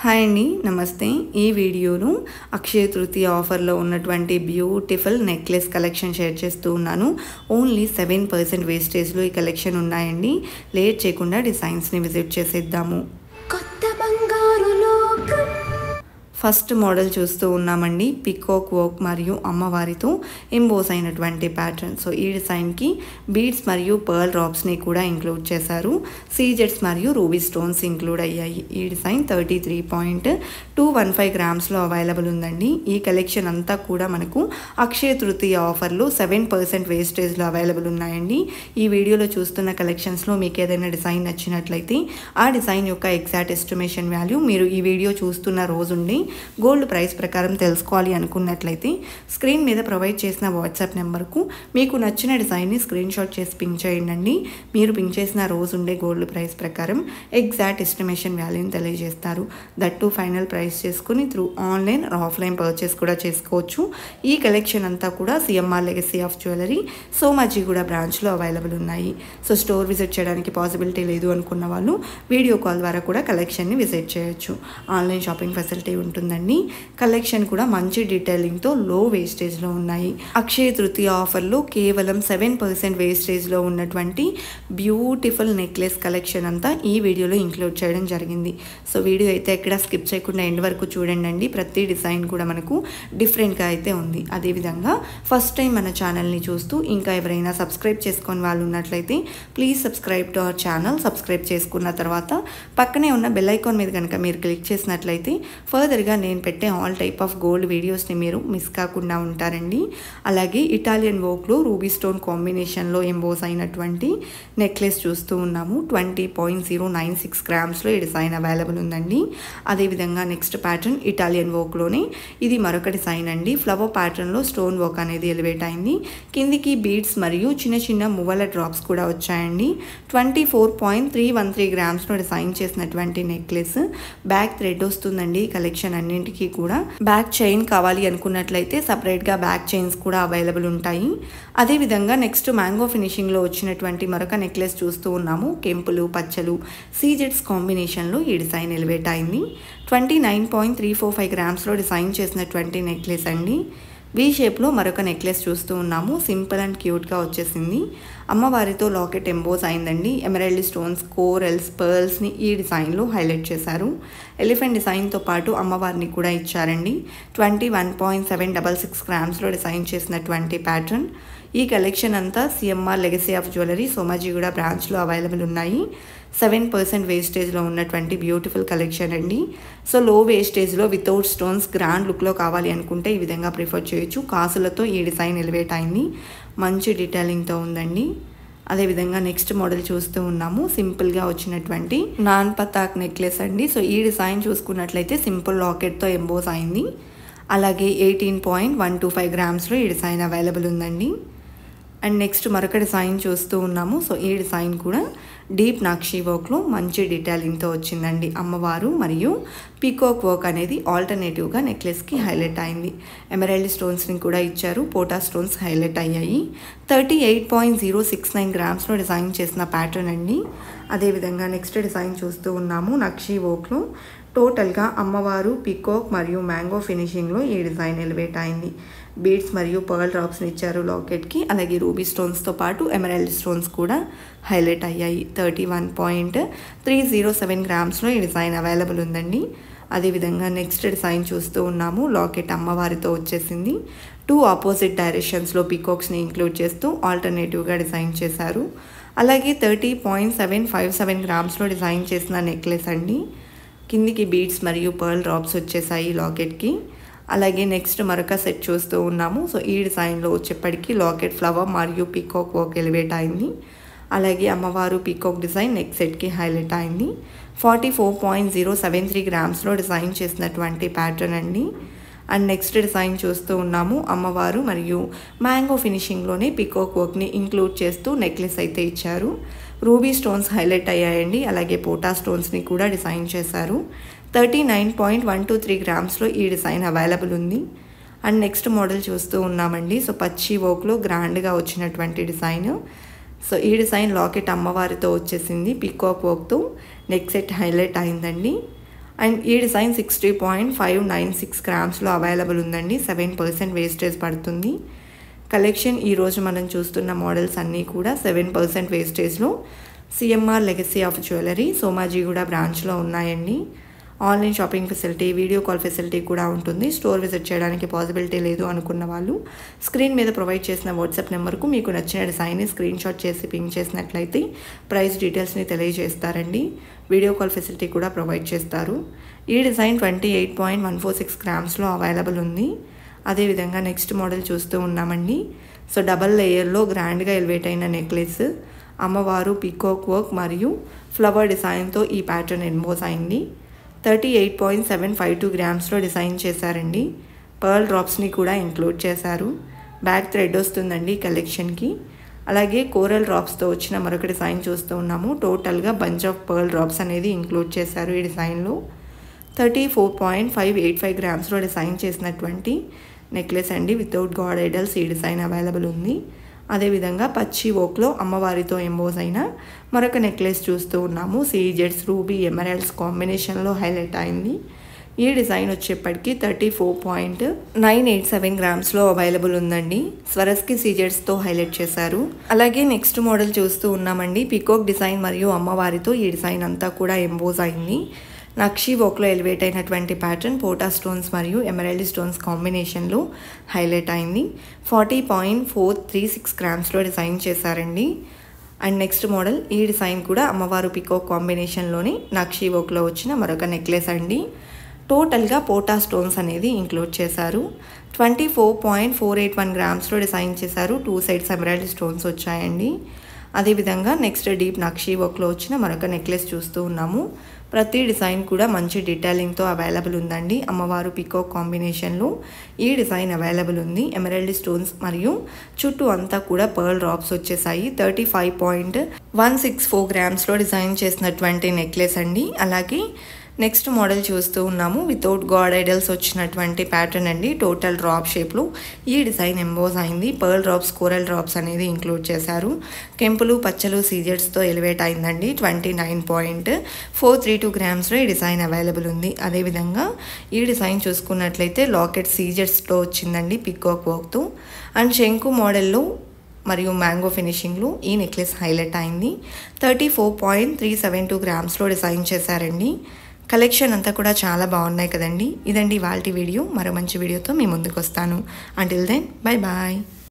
Hi అండి, నమస్తే. ఈ వీడియోలో అక్షయ తృతీయ ఆఫర్లో ఉన్నటువంటి బ్యూటిఫుల్ నెక్లెస్ కలెక్షన్ షేర్ చేస్తూ ఉన్నాను. ఓన్లీ 7% వేస్టేజ్లో ఈ కలెక్షన్ ఉన్నాయండి. లేట్ చేయకుండా డిజైన్స్ని విజిట్ చేసేద్దాము. కొత్త బంగారు లోకం. ఫస్ట్ మోడల్ చూస్తూ ఉన్నామండి. పికాక్ వర్క్ మరియు అమ్మవారితో ఎంబోస్ అయినటువంటి ప్యాటర్న్. సో ఈ డిజైన్కి బీడ్స్ మరియు పర్ల్ డ్రాప్స్ని కూడా ఇంక్లూడ్ చేశారు. సీజెట్స్ మరియు రూబీ స్టోన్స్ ఇంక్లూడ్ అయ్యాయి. ఈ డిజైన్ 33.215 గ్రామ్స్లో అవైలబుల్ ఉందండి. ఈ కలెక్షన్ అంతా కూడా మనకు అక్షయ తృతీయ ఆఫర్లో 7% వేస్టేజ్లో అవైలబుల్ ఉన్నాయండి. ఈ వీడియోలో చూస్తున్న కలెక్షన్స్లో మీకు ఏదైనా డిజైన్ నచ్చినట్లయితే ఆ డిజైన్ యొక్క ఎగ్జాక్ట్ ఎస్టిమేషన్ వాల్యూ మీరు ఈ వీడియో చూస్తున్న రోజుండి గోల్డ్ ప్రైస్ ప్రకారం తెలుసుకోవాలి అనుకున్నట్లయితే స్క్రీన్ మీద ప్రొవైడ్ చేసిన వాట్సాప్ నెంబర్కు మీకు నచ్చిన డిజైన్ని స్క్రీన్ షాట్ చేసి పింక్ చేయండి. మీరు పింక్ చేసిన రోజు ఉండే గోల్డ్ ప్రైస్ ప్రకారం ఎగ్జాక్ట్ ఎస్టిమేషన్ వాల్యూని తెలియజేస్తారు. దట్టు ఫైనల్ ప్రైస్ చేసుకుని through online or offline purchase కూడా చేసుకోవచ్చు. ఈ కలెక్షన్ అంతా కూడా CMR legacy of jewellery Somajiguda బ్రాంచ్లో అవైలబుల్ ఉన్నాయి. సో స్టోర్ విజిట్ చేయడానికి పాసిబిలిటీ లేదు అనుకున్న వాళ్ళు వీడియో కాల్ ద్వారా కూడా కలెక్షన్ని విజిట్ చేయొచ్చు. ఆన్లైన్ షాపింగ్ ఫెసిలిటీ ఉంటుందండి. కలెక్షన్ కూడా మంచి డీటెయిలింగ్తో లో వేస్టేజ్లో ఉన్నాయి. అక్షయ తృతీయ ఆఫర్లో కేవలం 7% వేస్టేజ్లో ఉన్నటువంటి బ్యూటిఫుల్ నెక్లెస్ కలెక్షన్ అంతా ఈ వీడియోలో ఇంక్లూడ్ చేయడం జరిగింది. సో వీడియో అయితే ఎక్కడ స్కిప్ చేయకుండా ఎండ్ వరకు చూడండి. ప్రతి డిజైన్ కూడా మనకు డిఫరెంట్గా అయితే ఉంది. అదేవిధంగా ఫస్ట్ టైం మన ఛానల్ని చూస్తూ ఇంకా ఎవరైనా సబ్స్క్రైబ్ చేసుకొని వాళ్ళు ఉన్నట్లయితే please subscribe to our channel. Subscribe చేసుకున్న తర్వాత పక్కనే ఉన్న బెల్ ఐకాన్ మీద కనుక మీరు క్లిక్ చేసినట్లయితే ఫర్దర్గా నేను పెట్టే ఆల్ టైప్ ఆఫ్ గోల్డ్ వీడియోస్ని మీరు మిస్ కాకుండా ఉంటారండి. అలాగే ఇటాలియన్ వర్క్లో రూబీ స్టోన్ కాంబినేషన్లో ఎంబోస్ అయినటువంటి నెక్లెస్ చూస్తూ ఉన్నాము. 20.096 గ్రామ్స్లో ఈ డిజైన్ అవైలబుల్ ఉందండి. అదేవిధంగా నెక్స్ట్ ప్యాటర్న్ ఇటాలియన్ వర్క్లోనే ఇది మరొక డిజైన్ అండి. ఫ్లవర్ ప్యాటర్న్లో స్టోన్ వర్క్ అనేది ఎలివేట్ అయింది. కిందికి బీడ్స్ మరియు చిన్న చిన్న మువ్వల డ్రాప్స్ కూడా వచ్చాయండి. 24.313 గ్రామ్స్లో డిజైన్ చేసినటువంటి నెక్లెస్. బ్యాక్ థ్రెడ్ వస్తుందండి కలెక్షన్ అన్నింటికి కూడా. బ్యాక్ చైన్ కావాలి అనుకున్నట్లయితే సపరేట్గా బ్యాక్ చైన్స్ కూడా అవైలబుల్ ఉంటాయి. అదేవిధంగా నెక్స్ట్ మ్యాంగో ఫినిషింగ్లో వచ్చినటువంటి మరొక నెక్లెస్ చూస్తూ ఉన్నాము. కెంపులు పచ్చలు సీజెట్స్ కాంబినేషన్లో ఈ డిజైన్ ఎలివేట్ అయింది. 29.345 గ్రామ్స్లో డిజైన్ చేసినటువంటి నెక్లెస్ అండి. వీ షేప్లో మరొక నెక్లెస్ చూస్తూ ఉన్నాము. సింపుల్ అండ్ క్యూట్గా వచ్చేసింది. అమ్మవారితో లాకెట్ ఎంబోస్ అయిందండి. ఎమరాల్డ్ స్టోన్స్, కోరల్స్, పర్ల్స్ని ఈ డిజైన్లో హైలైట్ చేశారు. ఎలిఫెంట్ డిజైన్తో పాటు అమ్మవారిని కూడా ఇచ్చారండి. 21.766 గ్రామ్స్లో డిజైన్ చేసినటువంటి ప్యాటర్న్. ఈ కలెక్షన్ అంతా CMR legacy of jewellery Somajiguda బ్రాంచ్లో అవైలబుల్ ఉన్నాయి. 7% వేస్టేజ్లో ఉన్నటువంటి బ్యూటిఫుల్ కలెక్షన్ అండి. సో లో వేస్టేజ్లో వితౌట్ స్టోన్స్ గ్రాండ్ లుక్లో కావాలి అనుకుంటే ఈ విధంగా ప్రిఫర్ చేయొచ్చు. కాసులతో ఈ డిజైన్ ఎలివేట్ అయింది. మంచి డీటెయిలింగ్తో ఉందండి. అదేవిధంగా నెక్స్ట్ మోడల్ చూస్తూ ఉన్నాము. సింపుల్గా వచ్చినటువంటి నాన్ పతాక్ నెక్లెస్ అండి. సో ఈ డిజైన్ చూసుకున్నట్లయితే సింపుల్ లాకెట్తో ఎంబోస్ అయింది. అలాగే 18.125 గ్రామ్స్లో ఈ డిజైన్ అవైలబుల్ ఉందండి. అండ్ నెక్స్ట్ మరొక డిజైన్ చూస్తూ ఉన్నాము. సో ఈ డిజైన్ కూడా డీప్ నాక్షి వర్క్లో మంచి డీటెయిలింగ్తో వచ్చిందండి. అమ్మవారు మరియు పీకాక్ వర్క్ అనేది ఆల్టర్నేటివ్గా నెక్లెస్కి హైలైట్ అయింది. ఎమరాల్డ్ స్టోన్స్ని కూడా ఇచ్చారు. పోటా స్టోన్స్ హైలైట్ అయ్యాయి. 38.069 గ్రామ్స్లో డిజైన్ చేసిన ప్యాటర్న్ అండి. అదేవిధంగా నెక్స్ట్ డిజైన్ చూస్తూ ఉన్నాము. నక్షి వర్క్లో టోటల్గా అమ్మవారు పీకాక్ మరియు మ్యాంగో ఫినిషింగ్లో ఈ డిజైన్ ఎలివేట్ అయింది. బీడ్స్ మరియు పర్ల్ డ్రాప్స్ని ఇచ్చారు లాకెట్కి. అలాగే రూబీ స్టోన్స్తో పాటు ఎమరాల్డ్ స్టోన్స్ కూడా హైలైట్ అయ్యాయి. 31.307 గ్రామ్స్లో ఈ డిజైన్ అవైలబుల్ ఉందండి. అదేవిధంగా నెక్స్ట్ డిజైన్ చూస్తూ ఉన్నాము. లాకెట్ అమ్మవారితో వచ్చేసింది. 2 ఆపోజిట్ డైరెక్షన్స్లో పీకాక్స్ని ఇంక్లూడ్ చేస్తూ ఆల్టర్నేటివ్గా డిజైన్ చేశారు. అలాగే 30.757 గ్రామ్స్లో డిజైన్ చేసిన నెక్లెస్ అండి. కిందికి బీడ్స్ మరియు పర్ల్ డ్రాప్స్ వచ్చేసాయి లాకెట్కి. అలాగే నెక్స్ట్ మరొక సెట్ చూస్తూ ఉన్నాము. సో ఈ డిజైన్లో వచ్చేప్పటికీ లాకెట్ ఫ్లవర్ మరియు పీకాక్ వర్క్ ఎలివేట్ అయింది. అలాగే అమ్మవారు పీకాక్ డిజైన్ నెక్ సెట్కి హైలైట్ అయింది. 44.073 గ్రామ్స్లో డిజైన్ చేసినటువంటి ప్యాటర్న్ అండి. అండ్ నెక్స్ట్ డిజైన్ చూస్తూ ఉన్నాము. అమ్మవారు మరియు మ్యాంగో ఫినిషింగ్లోనే పీకాక్ వర్క్ని ఇంక్లూడ్ చేస్తూ నెక్లెస్ అయితే ఇచ్చారు. రూబీ స్టోన్స్ హైలైట్ అయ్యాయండి. అలాగే పోటా స్టోన్స్ని కూడా డిజైన్ చేశారు. 39.123 గ్రామ్స్లో ఈ డిజైన్ అవైలబుల్ ఉంది. అండ్ నెక్స్ట్ మోడల్ చూస్తూ ఉన్నామండి. సో పచ్చి వర్క్లో గ్రాండ్గా వచ్చినటువంటి డిజైన్. సో ఈ డిజైన్ లాకెట్ అమ్మవారితో వచ్చేసింది. పీకాక్ వర్క్తో నెక్ సెట్ హైలైట్ అయిందండి. అండ్ ఈ డిజైన్ 60.596 గ్రామ్స్లో అవైలబుల్ ఉందండి. 7% వేస్టేజ్ పడుతుంది. కలెక్షన్ ఈరోజు మనం చూస్తున్న మోడల్స్ అన్నీ కూడా 7% వేస్టేజ్లో CMR legacy of jewellery Somajiguda బ్రాంచ్లో ఉన్నాయండి. Online shopping facility, video call facility కూడా ఉంటుంది. స్టోర్ విజిట్ చేయడానికి పాసిబిలిటీ లేదు అనుకున్న వాళ్ళు స్క్రీన్ మీద ప్రొవైడ్ చేసిన వాట్సాప్ నెంబర్కు మీకు నచ్చిన డిజైన్ని స్క్రీన్ షాట్ చేసి పింక్ చేసినట్లయితే ప్రైస్ డీటెయిల్స్ని తెలియజేస్తారండి. వీడియో కాల్ ఫెసిలిటీ కూడా ప్రొవైడ్ చేస్తారు. ఈ డిజైన్ 28.146 గ్రామ్స్లో అవైలబుల్ ఉంది. అదేవిధంగా నెక్స్ట్ మోడల్ చూస్తూ ఉన్నామండి. సో డబల్ లేయర్లో గ్రాండ్గా ఎలివేట్ అయిన నెక్లెస్, అమ్మవారు పీకాక్ వర్క్ మరియు ఫ్లవర్ డిజైన్తో ఈ ప్యాటర్న్ ఎంబోస్ అయింది. 38.752 గ్రామ్స్లో డిజైన్ చేశారండి. పర్ల్ డ్రాప్స్ని కూడా ఇంక్లూడ్ చేశారు. బ్యాక్ థ్రెడ్ వస్తుందండి కలెక్షన్కి. అలాగే కోరల్ డ్రాప్స్తో వచ్చిన మరొక డిజైన్ చూస్తూ ఉన్నాము. టోటల్గా బంచ్ ఆఫ్ పర్ల్ డ్రాప్స్ అనేది ఇంక్లూడ్ చేశారు ఈ డిజైన్లో. 34.585 గ్రామ్స్లో డిజైన్ చేసినటువంటి నెక్లెస్ అండి. వితౌట్ గాడ్ ఐడల్స్ ఈ డిజైన్ అవైలబుల్ ఉంది. అదేవిధంగా పచ్చి ఓక్లో అమ్మవారితో ఎంబోస్ అయిన మరొక నెక్లెస్ చూస్తూ ఉన్నాము. సీజెడ్స్, రూబీ, ఎమరాల్డ్స్ కాంబినేషన్లో హైలైట్ అయింది. ఈ డిజైన్ వచ్చేప్పటికి 34.987 గ్రామ్స్లో అవైలబుల్ ఉందండి. స్వరస్కి సీజెడ్స్తో హైలైట్ చేశారు. అలాగే నెక్స్ట్ మోడల్ చూస్తూ ఉన్నామండి. పీకాక్ డిజైన్ మరియు అమ్మవారితో ఈ డిజైన్ అంతా కూడా ఎంబోస్ అయింది. నక్షీ వర్క్లో ఎలివేట్ అయినటువంటి ప్యాటర్న్ పోటా స్టోన్స్ మరియు ఎమరాల్డ్ స్టోన్స్ కాంబినేషన్లో హైలైట్ అయింది. 40.436 గ్రామ్స్లో డిజైన్ చేశారండి. అండ్ నెక్స్ట్ మోడల్ ఈ డిజైన్ కూడా అమ్మవారు పికాక్ కాంబినేషన్లోని నక్షీ వర్క్లో వచ్చిన మరొక నెక్లెస్ అండి. టోటల్గా పోటా స్టోన్స్ అనేది ఇంక్లూడ్ చేశారు. 24.481 గ్రామ్స్లో డిజైన్ చేశారు. 2 సైడ్స్ ఎమరాల్డ్ స్టోన్స్ వచ్చాయండి. అదేవిధంగా నెక్స్ట్ డీప్ నక్షీ వర్క్లో వచ్చిన మరొక నెక్లెస్ చూస్తూ ఉన్నాము. ప్రతి డిజైన్ కూడా మంచి డీటెయిలింగ్తో అవైలబుల్ ఉందండి. అమ్మవారు పికాక్ కాంబినేషన్లో ఈ డిజైన్ అవైలబుల్ ఉంది. ఎమరాల్డ్ స్టోన్స్ మరియు చుట్టూ అంతా కూడా పర్ల్ డ్రాప్స్ వచ్చేసాయి. 35.164 గ్రామ్స్లో డిజైన్ చేసినటువంటి నెక్లెస్ అండి. అలాగే నెక్స్ట్ మోడల్ చూస్తూ ఉన్నాము. వితౌట్ గాడ్ ఐడల్స్ వచ్చినటువంటి ప్యాటర్న్ అండి. టోటల్ డ్రాప్ షేప్లో ఈ డిజైన్ ఎంబోస్ అయింది. పర్ల్ డ్రాప్స్, కోరల్ డ్రాప్స్ అనేది ఇంక్లూడ్ చేశారు. కెంపులు, పచ్చలు, సీజెడ్స్తో ఎలివేట్ అయిందండి. 29.432 గ్రామ్స్లో ఈ డిజైన్ అవైలబుల్ ఉంది. అదేవిధంగా ఈ డిజైన్ చూసుకున్నట్లయితే లాకెట్ సీజెడ్స్తో వచ్చిందండి పికాక్ వర్క్తో. అండ్ శంకు మోడల్లో మరియు మ్యాంగో ఫినిషింగ్లో ఈ నెక్లెస్ హైలైట్ అయింది. 34.372 గ్రామ్స్లో డిజైన్ చేశారండి. కలెక్షన్ అంతా కూడా చాలా బాగున్నాయి కదండి. ఇదండి ఇవాల్టి వీడియో. మరో మంచి వీడియోతో మీ ముందుకు వస్తాను. Until then bye bye.